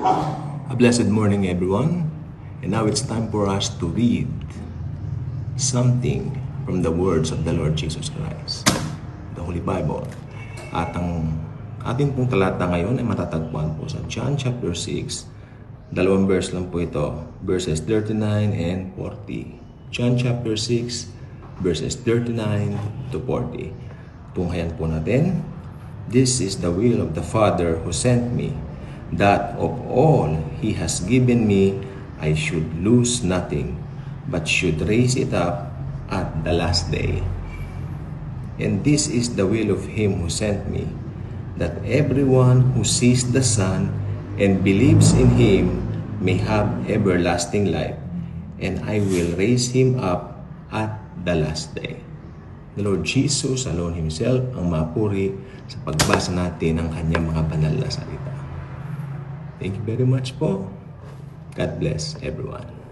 A blessed morning, everyone. And now it's time for us to read something from the words of the Lord Jesus Christ, the Holy Bible. At ang ating pong talata ngayon ay matatagpuan po sa John chapter 6. Dalawang verse lang po ito, verses 39 and 40. John chapter 6, verses 39 to 40. Tunghayan po natin. This is the will of the Father who sent me, that of all He has given me, I should lose nothing, but should raise it up at the last day. And this is the will of Him who sent me, that everyone who sees the Son and believes in Him may have everlasting life, and I will raise him up at the last day. The Lord Jesus alone Himself ang mapuri sa pagbasa natin ng Kanyang mga banal na salita. Thank you very much po. God bless everyone.